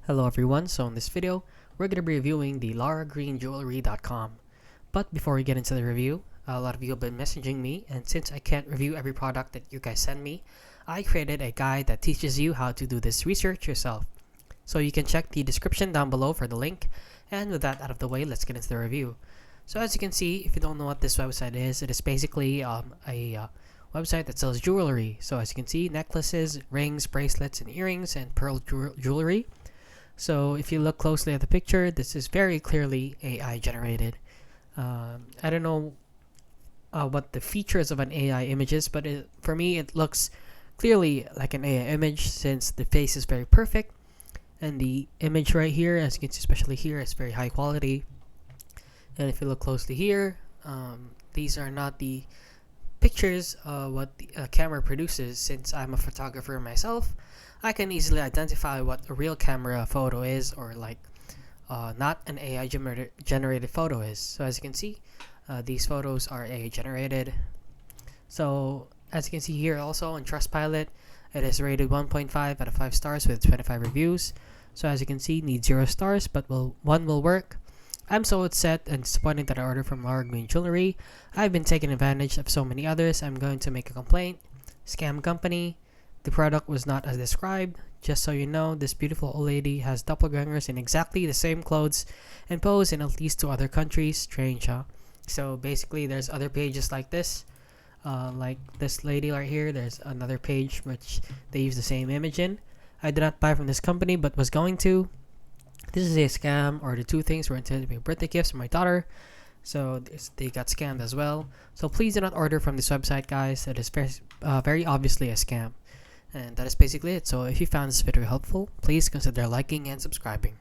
Hello everyone, so in this video, we're going to be reviewing the Lara Green Jewelry.com. But before we get into the review, a lot of you have been messaging me, and since I can't review every product that you guys send me, I created a guide that teaches you how to do this research yourself. So you can check the description down below for the link, and with that out of the way, let's get into the review. So as you can see, if you don't know what this website is, it is basically a website that sells jewelry. So as you can see, necklaces, rings, bracelets, and earrings, and pearl jewelry. So if you look closely at the picture, this is very clearly AI generated. I don't know what the features of an AI image is, but for me it looks clearly like an AI image since the face is very perfect. And the image right here, as you can see, especially here, is very high quality. And if you look closely here, these are not the pictures what the camera produces. Since I'm a photographer myself, I can easily identify what a real camera photo is, or like not an AI generated photo is. So as you can see, these photos are AI generated. So as you can see here also on Trustpilot, it is rated 1.5 out of 5 stars with 25 reviews. So as you can see, needs 0 stars, but one will work. I'm so upset and disappointed that I ordered from Lara Green Jewelry. I've been taking advantage of so many others. I'm going to make a complaint. Scam company. The product was not as described. Just so you know, this beautiful old lady has doppelgangers in exactly the same clothes and pose in at least 2 other countries. Strange, huh? So basically, there's other pages like this. Like this lady right here, there's another page which they use the same image in. I did not buy from this company, but was going to. This is a scam, or the 2 things were intended to be birthday gifts for my daughter. So they got scammed as well. So please do not order from this website, guys. It is very obviously a scam. And that is basically it. So if you found this video helpful, please consider liking and subscribing.